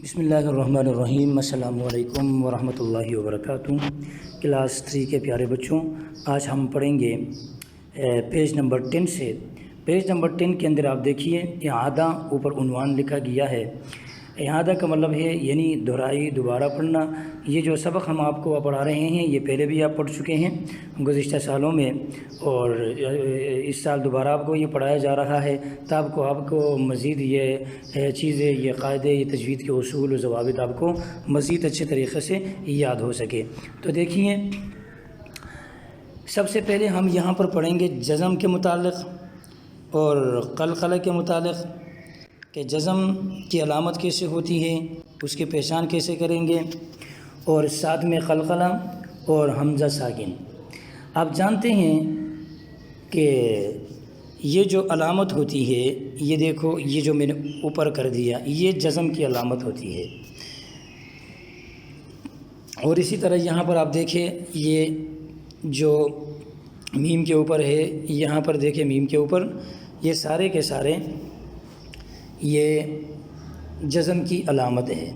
بسم اللہ الرحمن الرحیم۔ السلام علیکم ورحمۃ اللہ وبرکاتہ۔ کلاس 3 کے پیارے بچوں، آج ہم پڑھیں گے پیج نمبر 10 سے۔ پیج نمبر 10 کے اندر آپ دیکھیے اعادہ اوپر عنوان لکھا گیا ہے۔ اعادہ کا مطلب ہے یعنی دہرائی، دوبارہ پڑھنا۔ یہ جو سبق ہم آپ کو پڑھا رہے ہیں یہ پہلے بھی آپ پڑھ چکے ہیں گزشتہ سالوں میں، اور اس سال دوبارہ آپ کو یہ پڑھایا جا رہا ہے تاکہ آپ کو مزید یہ چیزیں، یہ قاعدے، یہ تجوید کے اصول و ضوابط آپ کو مزید اچھے طریقے سے یاد ہو سکے۔ تو دیکھیے، سب سے پہلے ہم یہاں پر پڑھیں گے جزم کے متعلق اور قلقلہ کے متعلق، کہ جزم کی علامت کیسے ہوتی ہے، اس کی پہچان کیسے کریں گے، اور ساتھ میں قلقلہ اور حمزہ ساکن۔ آپ جانتے ہیں کہ یہ جو علامت ہوتی ہے، یہ دیکھو، یہ جو میں نے اوپر کر دیا، یہ جزم کی علامت ہوتی ہے۔ اور اسی طرح یہاں پر آپ دیکھیں، یہ جو میم کے اوپر ہے، یہاں پر دیکھیں میم کے اوپر، یہ سارے کے سارے یہ جزم کی علامت ہے۔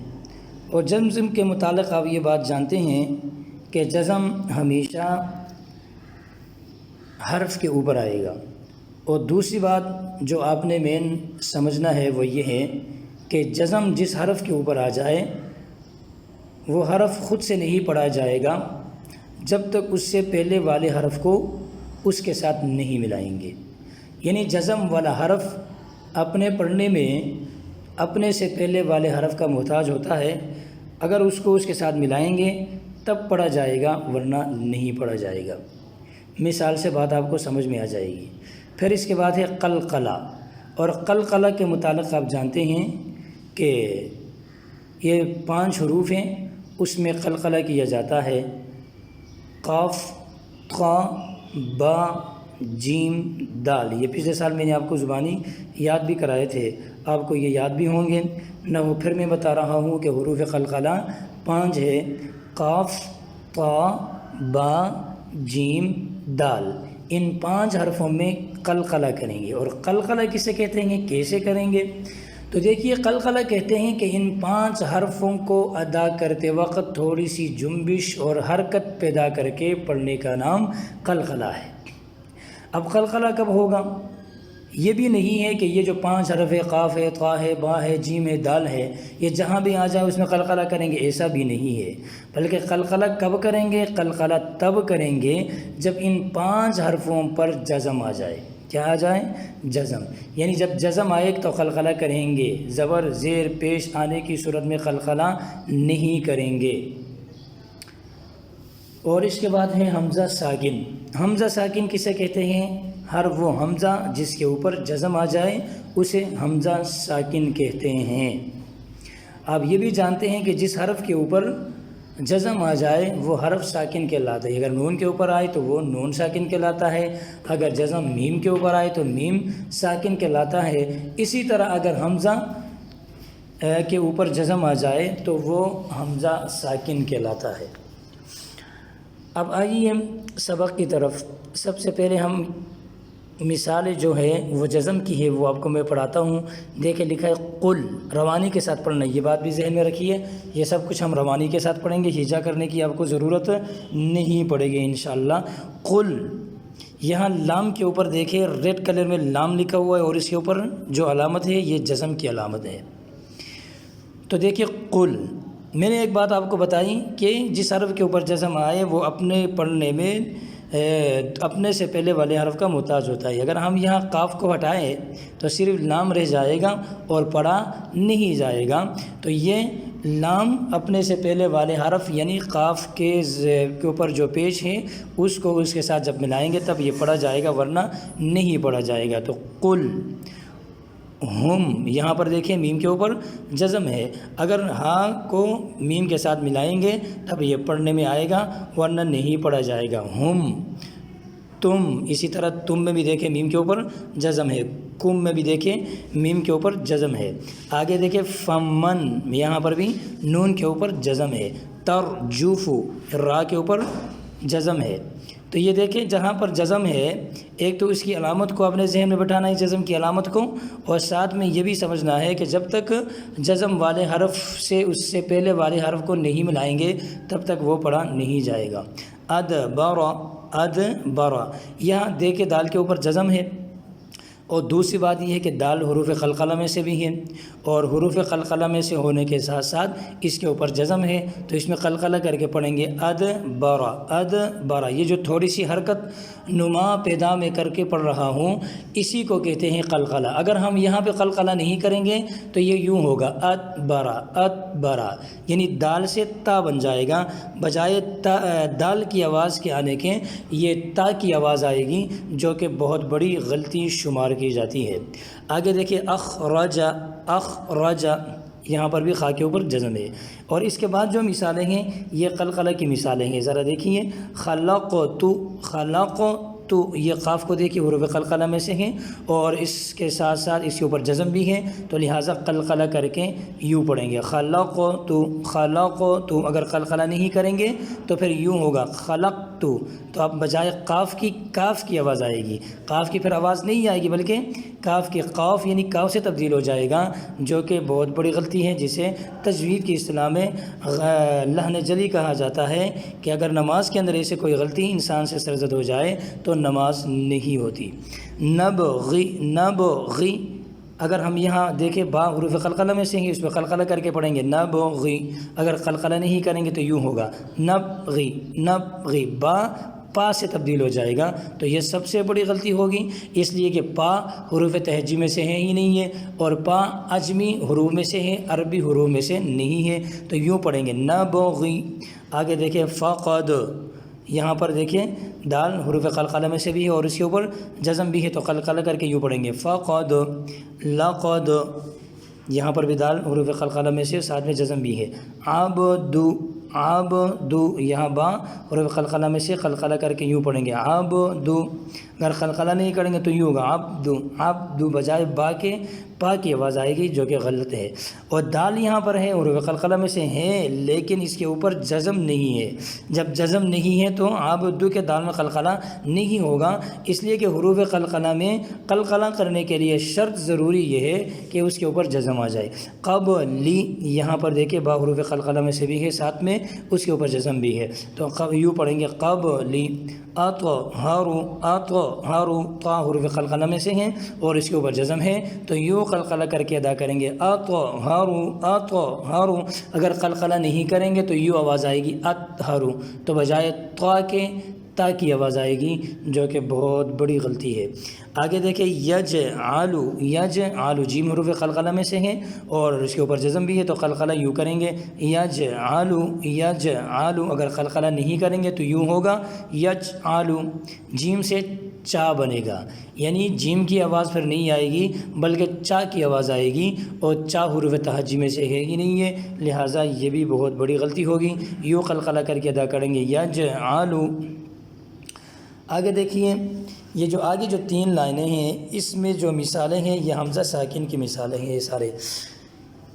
اور جزم کے متعلق آپ یہ بات جانتے ہیں کہ جزم ہمیشہ حرف کے اوپر آئے گا۔ اور دوسری بات جو آپ نے مین سمجھنا ہے وہ یہ ہے کہ جزم جس حرف کے اوپر آ جائے وہ حرف خود سے نہیں پڑھا جائے گا جب تک اس سے پہلے والے حرف کو اس کے ساتھ نہیں ملائیں گے۔ یعنی جزم والا حرف اپنے پڑھنے میں اپنے سے پہلے والے حرف کا محتاج ہوتا ہے۔ اگر اس کو اس کے ساتھ ملائیں گے تب پڑھا جائے گا، ورنہ نہیں پڑھا جائے گا۔ مثال سے بات آپ کو سمجھ میں آ جائے گی۔ پھر اس کے بعد ہے قلقلہ، اور قلقلہ کے متعلق آپ جانتے ہیں کہ یہ 5 حروف ہیں، اس میں قلقلہ کیا جاتا ہے۔ قاف، قا، با، جیم، دال۔ یہ پچھلے سال میں نے آپ کو زبانی یاد بھی کرائے تھے، آپ کو یہ یاد بھی ہوں گے نہ۔ وہ پھر میں بتا رہا ہوں کہ حروف قلقلہ 5 ہے: قاف، طا، با، جیم، دال۔ ان 5 حرفوں میں قلقلہ کریں گے۔ اور قلقلہ کسے کہتے ہیں، کیسے کریں گے؟ تو دیکھیے، قلقلہ کہتے ہیں کہ ان 5 حرفوں کو ادا کرتے وقت تھوڑی سی جنبش اور حرکت پیدا کر کے پڑھنے کا نام قلقلہ ہے۔ اب قلقلہ کب ہوگا؟ یہ بھی نہیں ہے کہ یہ جو 5 حرف ہے، قاف ہے، طا ہے، با ہے، جیم ہے، دال ہے، یہ جہاں بھی آ جائے اس میں قلقلہ کریں گے، ایسا بھی نہیں ہے۔ بلکہ قلقلہ کب کریں گے؟ قلقلہ تب کریں گے جب ان 5 حرفوں پر جزم آ جائے۔ کیا آ جائے؟ جزم۔ یعنی جب جزم آئے تو قلقلہ کریں گے، زبر زیر پیش آنے کی صورت میں قلقلہ نہیں کریں گے۔ اور اس کے بعد ہے حمزہ ساکن۔ حمزہ ساکن کسے کہتے ہیں؟ ہر وہ حمزہ جس کے اوپر جزم آ جائے اسے حمزہ ساکن کہتے ہیں۔ آپ یہ بھی جانتے ہیں کہ جس حرف کے اوپر جزم آ جائے وہ حرف ساکن کہلاتا ہے۔ اگر نون کے اوپر آئے تو وہ نون ساکن کہلاتا ہے، اگر جزم میم کے اوپر آئے تو میم ساکن کہلاتا ہے۔ اسی طرح اگر حمزہ کے اوپر جزم آ جائے تو وہ حمزہ ساکن کہلاتا ہے۔ اب آئیے سبق کی طرف۔ سب سے پہلے ہم مثالیں جو ہے وہ جزم کی ہے وہ آپ کو میں پڑھاتا ہوں۔ دیکھیں، لکھا ہے قل، روانی کے ساتھ پڑھنا، یہ بات بھی ذہن میں رکھیے۔ یہ سب کچھ ہم روانی کے ساتھ پڑھیں گے، ہجا کرنے کی آپ کو ضرورت نہیں پڑے گی انشاءاللہ۔ قل، یہاں لام کے اوپر دیکھیں ریڈ کلر میں لام لکھا ہوا ہے، اور اس کے اوپر جو علامت ہے یہ جزم کی علامت ہے۔ تو دیکھیے قل، میں نے ایک بات آپ کو بتائی کہ جس حرف کے اوپر جزم آئے وہ اپنے پڑھنے میں اپنے سے پہلے والے حرف کا محتاج ہوتا ہے۔ اگر ہم یہاں قاف کو ہٹائیں تو صرف لام رہ جائے گا اور پڑھا نہیں جائے گا۔ تو یہ لام اپنے سے پہلے والے حرف یعنی قاف کے اوپر جو پیش ہے اس کو اس کے ساتھ جب ملائیں گے تب یہ پڑھا جائے گا، ورنہ نہیں پڑھا جائے گا۔ تو قل ہم، یہاں پر دیکھیں میم کے اوپر جزم ہے، اگر ہاں کو میم کے ساتھ ملائیں گے تب یہ پڑھنے میں آئے گا، ورنہ نہیں پڑھا جائے گا۔ ہم، تم، اسی طرح تم میں بھی دیکھیں میم کے اوپر جزم ہے، کم میں بھی دیکھیں میم کے اوپر جزم ہے۔ آگے دیکھیں فمن، یہاں پر بھی نون کے اوپر جزم ہے۔ ترجوف، را کے اوپر جزم ہے۔ تو یہ دیکھیں جہاں پر جزم ہے ایک تو اس کی علامت کو اپنے ذہن میں بٹھانا ہے جزم کی علامت کو، اور ساتھ میں یہ بھی سمجھنا ہے کہ جب تک جزم والے حرف سے اس سے پہلے والے حرف کو نہیں ملائیں گے تب تک وہ پڑھا نہیں جائے گا۔ ادبر، یہاں دیکھیں دال کے اوپر جزم ہے، اور دوسری بات یہ ہے کہ دال حروف قلقلہ میں سے بھی ہے، اور حروف قلقلہ میں سے ہونے کے ساتھ ساتھ اس کے اوپر جزم ہے، تو اس میں قلقلہ کر کے پڑھیں گے ادبر۔ یہ جو تھوڑی سی حرکت نما پیدا میں کر کے پڑھ رہا ہوں اسی کو کہتے ہیں قلقلہ۔ اگر ہم یہاں پہ قلقلہ نہیں کریں گے تو یہ یوں ہوگا ادبر، یعنی دال سے تا بن جائے گا، بجائے دال کی آواز کے آنے کے یہ تا کی آواز آئے گی، جو کہ بہت بڑی غلطی شمار کی جاتی ہے۔ آگے دیکھیے اخرج، یہاں پر بھی خا کے اوپر جزم ہے، اور اس کے بعد جو مثالیں ہیں یہ قلقلہ کی مثالیں ہیں، ذرا دیکھیے خلقت، یہ قاف کو دیکھیے حروف قلقلہ میں سے ہیں، اور اس کے ساتھ ساتھ اس کے اوپر جزم بھی ہے، تو لہٰذا قلقلہ کر کے یوں پڑھیں گے خلقت۔ اگر قلقلہ نہیں کریں گے تو پھر یوں ہوگا خلقت، تو اب بجائے قاف کی کاف کی آواز آئے گی، قاف کی پھر آواز نہیں آئے گی بلکہ کاف کی قاف یعنی کاؤ سے تبدیل ہو جائے گا، جو کہ بہت بڑی غلطی ہے، جسے تجوید کی اصطلاح میں لحن جلی کہا جاتا ہے، کہ اگر نماز کے اندر ایسے کوئی غلطی انسان سے سرزد ہو جائے تو نماز نہیں ہوتی۔ نبغی، اگر ہم یہاں دیکھیں با حروف قلقلہ میں سے ہیں، اس میں قلقلہ کر کے پڑھیں گے نبغی، اگر قلقلہ نہیں کریں گے تو یوں ہوگا نبغی، با پا سے تبدیل ہو جائے گا، تو یہ سب سے بڑی غلطی ہوگی، اس لیے کہ پا حروف تہجی میں سے ہے ہی نہیں ہے، اور پا عجمی حروف میں سے ہے، عربی حروف میں سے نہیں ہے، تو یوں پڑھیں گے نبغی۔ آگے دیکھیں فقد، یہاں پر دیکھیں دال حروف قلقلہ میں سے بھی ہے اور اس کے اوپر جزم بھی ہے، تو قلقلہ کر کے یوں پڑھیں گے فقد۔ لقد، یہاں پر بھی دال حروف قلقلہ میں سے ساتھ میں جزم بھی ہے۔ عبد، یہاں با حروف قلقلہ میں سے قلقلہ کر کے یوں پڑھیں گے عبد، اگر قلقلہ نہیں کریں گے تو یوں ہوگا عبد، بجائے با کے پا کی آواز آئے گی، جو کہ غلط ہے۔ اور دال یہاں پر ہے حروف قلقلہ میں سے ہے، لیکن اس کے اوپر جزم نہیں ہے، جب جزم نہیں ہے تو عبد کے دال میں قلقلہ نہیں ہوگا، اس لیے کہ حروف قلقلہ میں قلقلہ کرنے کے لیے شرط ضروری یہ ہے کہ اس کے اوپر جزم آ جائے۔ قبلی، یہاں پر دیکھیں با حروف قلقلہ میں سے بھی ہے، ساتھ میں اس کے اوپر جزم بھی ہے، تو یوں پڑھیں گے قبلی۔ اطہر، طا حروف قلقلہ میں سے ہیں اور اس کے اوپر جزم ہے، تو یوں قلقلہ کر کے ادا کریں گے اطہر۔ اگر قلقلہ نہیں کریں گے تو یوں آواز آئے گی اطہر، تو بجائے طا کے تا کی آواز آئے گی، جو کہ بہت بڑی غلطی ہے۔ آگے دیکھیں یجعل، جیم حروف قلقلہ میں سے ہیں اور اس کے اوپر جزم بھی ہے، تو قلقلہ یوں کریں گے یجعل، اگر قلقلہ نہیں کریں گے تو یوں ہوگا یجعل، جیم سے چا بنے گا، یعنی جیم کی آواز پھر نہیں آئے گی بلکہ چا کی آواز آئے گی، اور چا حروف تہجی میں سے ہے ہی نہیں ہے، لہٰذا یہ بھی بہت بڑی غلطی ہوگی، یوں قلقلہ کر کے ادا کریں گے یجعل۔ آگے دیکھیے یہ جو آگے جو 3 لائنیں ہیں اس میں جو مثالیں ہیں یہ حمزہ ساکن کی مثالیں ہیں، یہ سارے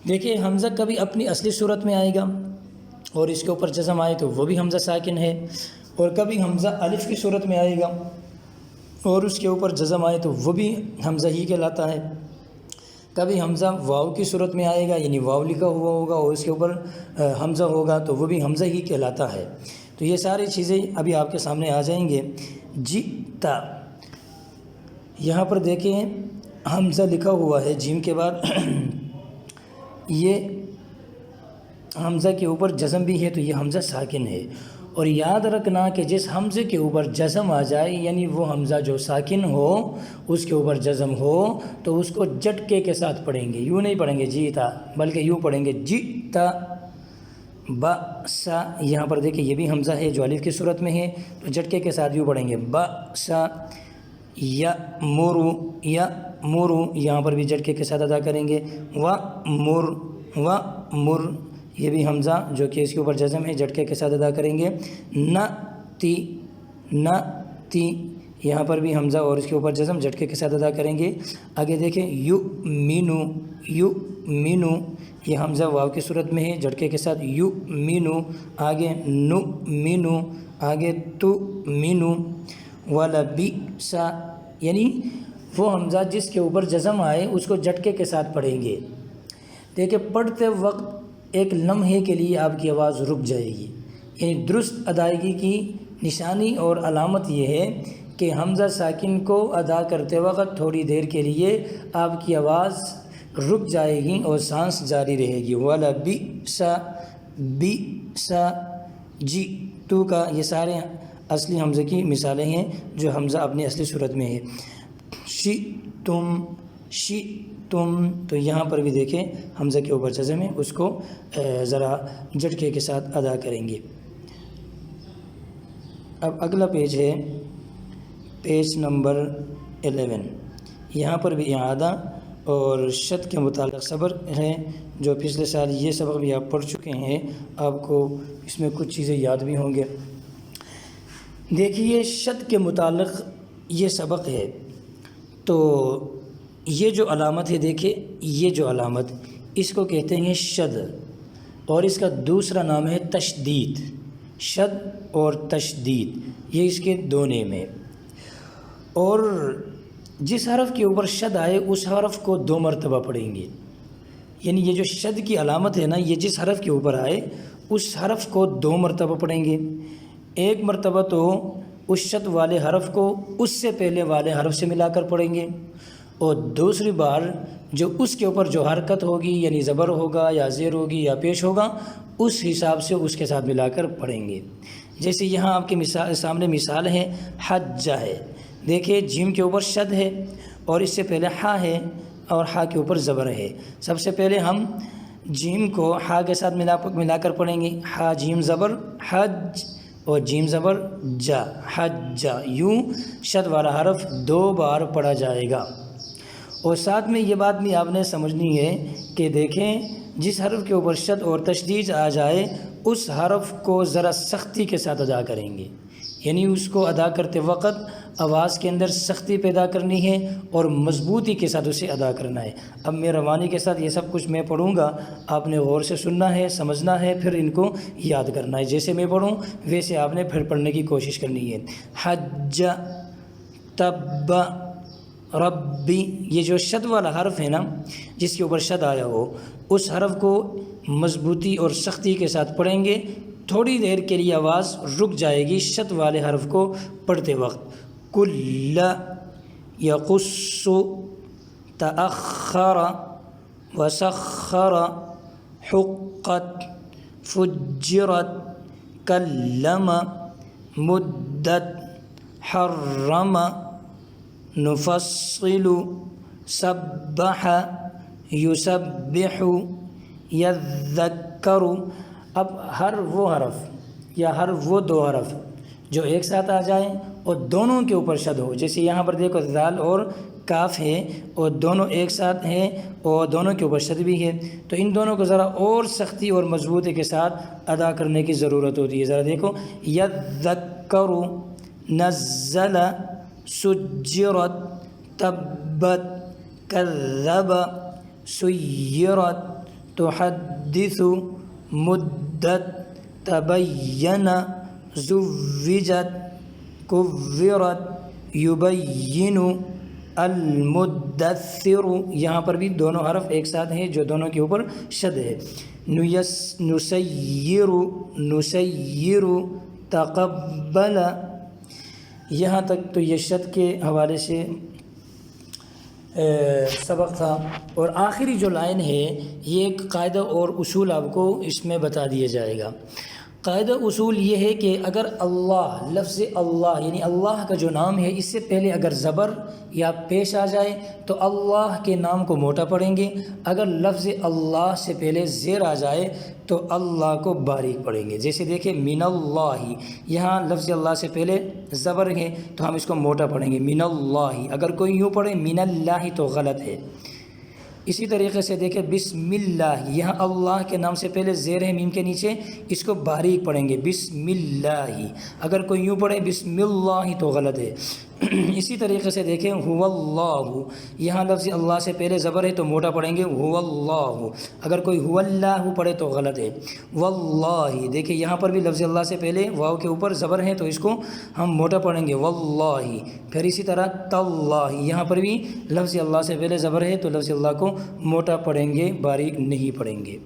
دیکھیے حمزہ کبھی اپنی اصلی صورت میں آئے گا اور اس کے اوپر جزم آئے تو وہ بھی حمزہ ساکن ہے، اور کبھی حمزہ الف کی صورت میں آئے گا اور اس کے اوپر جزم آئے تو وہ بھی حمزہ ہی کہلاتا ہے، کبھی حمزہ واو کی صورت میں آئے گا یعنی واو لکھا ہوا ہوگا اور اس کے اوپر حمزہ ہوگا تو وہ بھی حمزہ ہی کہلاتا ہے۔ تو یہ ساری چیزیں ابھی آپ کے سامنے آ جائیں گے۔ جئتا، یہاں پر دیکھیں حمزہ لکھا ہوا ہے جیم کے بعد، یہ حمزہ کے اوپر جزم بھی ہے تو یہ حمزہ ساکن ہے، اور یاد رکھنا کہ جس حمزے کے اوپر جزم آ جائے یعنی وہ حمزہ جو ساکن ہو اس کے اوپر جزم ہو تو اس کو جھٹکے کے ساتھ پڑھیں گے، یوں نہیں پڑھیں گے جیتا بلکہ یوں پڑھیں گے جئتا۔ بأسا، یہاں پر دیکھیں یہ بھی حمزہ ہے جو الف کی صورت میں ہے تو جھٹکے کے ساتھ یوں پڑھیں گے بأسا۔ یأمر، یہاں پر بھی جھٹکے کے ساتھ ادا کریں گے وأمر، یہ بھی حمزہ جو کہ اس کے اوپر جزم ہے جھٹکے کے ساتھ ادا کریں گے۔ نأتی، یہاں پر بھی حمزہ اور اس کے اوپر جزم جھٹکے کے ساتھ ادا کریں گے۔ آگے دیکھیں یؤمن، مینو، یہ حمزہ واو کی صورت میں ہے جھٹکے کے ساتھ، یو مینو، آگے نو مینو، آگے تو مینو، ولبئس، یعنی وہ حمزہ جس کے اوپر جزم آئے اس کو جھٹکے کے ساتھ پڑھیں گے۔ دیکھیں پڑھتے وقت ایک لمحے کے لیے آپ کی آواز رک جائے گی، یعنی درست ادائیگی کی نشانی اور علامت یہ ہے کہ حمزہ ساکن کو ادا کرتے وقت تھوڑی دیر کے لیے آپ کی آواز رک جائے گی اور سانس جاری رہے گی۔ وَلَبِئْسَ، بِئْسَ، جی تو کا، یہ سارے اصلی حمزے کی مثالیں ہیں جو حمزہ اپنی اصلی صورت میں ہے۔ شِئْتُم، شِئْتُم، تو یہاں پر بھی دیکھیں حمزہ کے اوپر جزم ہے، اس کو ذرا جھٹکے کے ساتھ ادا کریں گے۔ اب اگلا پیج ہے پیج نمبر 11، یہاں پر بھی اعادہ اور شد کے متعلق سبق ہے جو پچھلے سال یہ سبق بھی آپ پڑھ چکے ہیں، آپ کو اس میں کچھ چیزیں یاد بھی ہوں گے۔ دیکھیے شد کے متعلق یہ سبق ہے، تو یہ جو علامت ہے، دیکھیں یہ جو علامت اس کو کہتے ہیں شد، اور اس کا دوسرا نام ہے تشدید۔ شد اور تشدید یہ اس کے دو نیم ہیں، اور جس حرف کے اوپر شد آئے اس حرف کو 2 مرتبہ پڑھیں گے، یعنی یہ جو شد کی علامت ہے نا، یہ جس حرف کے اوپر آئے اس حرف کو 2 مرتبہ پڑھیں گے۔ ایک مرتبہ تو اس شد والے حرف کو اس سے پہلے والے حرف سے ملا کر پڑھیں گے، اور دوسری بار جو اس کے اوپر جو حرکت ہوگی، یعنی زبر ہوگا یا زیر ہوگی یا پیش ہوگا، اس حساب سے اس کے ساتھ ملا کر پڑھیں گے۔ جیسے یہاں آپ کے سامنے مثال ہے، حج ہے، دیکھیں جیم کے اوپر شد ہے اور اس سے پہلے ہا ہے اور ہا کے اوپر زبر ہے۔ سب سے پہلے ہم جیم کو ہا کے ساتھ ملا کر پڑھیں گے، ہا جیم زبر حج، اور جیم زبر جا، حج، یوں شد والا حرف 2 بار پڑھا جائے گا۔ اور ساتھ میں یہ بات بھی آپ نے سمجھنی ہے کہ دیکھیں جس حرف کے اوپر شد اور تشدید آ جائے اس حرف کو ذرا سختی کے ساتھ ادا کریں گے، یعنی اس کو ادا کرتے وقت آواز کے اندر سختی پیدا کرنی ہے اور مضبوطی کے ساتھ اسے ادا کرنا ہے۔ اب میں روانی کے ساتھ یہ سب کچھ میں پڑھوں گا، آپ نے غور سے سننا ہے، سمجھنا ہے، پھر ان کو یاد کرنا ہے۔ جیسے میں پڑھوں ویسے آپ نے پھر پڑھنے کی کوشش کرنی ہے۔ حج، تب، ربی، یہ جو شد والا حرف ہے نا، جس کے اوپر شد آیا ہو، اس حرف کو مضبوطی اور سختی کے ساتھ پڑھیں گے۔ تھوڑی دیر کے لیے آواز رک جائے گی شد والے حرف کو پڑھتے وقت۔ کل، یقص، تأخر، وسخر، حقت، فجرت، کلم، مدت، حرم، نفصل، سبح، یسبح، یذکر۔ اب ہر وہ حرف یا ہر وہ 2 حرف جو ایک ساتھ آ جائیں اور دونوں کے اوپر شد ہو، جیسے یہاں پر دیکھو ذال اور کاف ہے اور دونوں ایک ساتھ ہیں اور دونوں کے اوپر شد بھی ہے، تو ان دونوں کو ذرا اور سختی اور مضبوطی کے ساتھ ادا کرنے کی ضرورت ہوتی ہے۔ ذرا دیکھو، یذکر، نزل، سجرت، تبت، کذب، سیرت، تحدث، مدت، تبین، زوجت، کورت، یبین، المدثر۔ یہاں پر بھی دونوں حرف ایک ساتھ ہیں جو دونوں کے اوپر شد ہے۔ نسیر، نسیر، تقبل۔ یہاں تک تو یہ شد کے حوالے سے سبق تھا، اور آخری جو لائن ہے یہ ایک قاعدہ اور اصول آپ کو اس میں بتا دیا جائے گا۔ قاعدہ اصول یہ ہے کہ اگر اللہ، لفظ اللہ یعنی اللہ کا جو نام ہے، اس سے پہلے اگر زبر یا پیش آ جائے تو اللہ کے نام کو موٹا پڑھیں گے، اگر لفظ اللہ سے پہلے زیر آ جائے تو اللہ کو باریک پڑھیں گے۔ جیسے دیکھیں من اللہ، یہاں لفظ اللہ سے پہلے زبر ہے تو ہم اس کو موٹا پڑھیں گے من اللہ، اگر کوئی یوں پڑھے من اللہ تو غلط ہے۔ اسی طریقے سے دیکھیں بسم اللہ، یہاں اللہ کے نام سے پہلے زیر ہے میم کے نیچے، اس کو باریک پڑھیں گے بسم اللہ، اگر کوئی یوں پڑھے بسم اللہ تو غلط ہے۔ اسی طریقے سے دیکھیں هو اللہ، یہاں لفظ اللہ سے پہلے زبر ہے تو موٹا پڑھیں گے هو اللہ، اگر کوئی هو اللہ پڑھے تو غلط ہے واللہ، دیکھیں یہاں پر بھی لفظ اللہ سے پہلے واو کے اوپر زبر ہے تو اس کو ہم موٹا پڑھیں گے واللہ۔ پھر اسی طرح تاللہ، یہاں پر بھی لفظ اللہ سے پہلے زبر ہے تو لفظ اللہ کو موٹا پڑھیں گے، باریک نہیں پڑھیں گے۔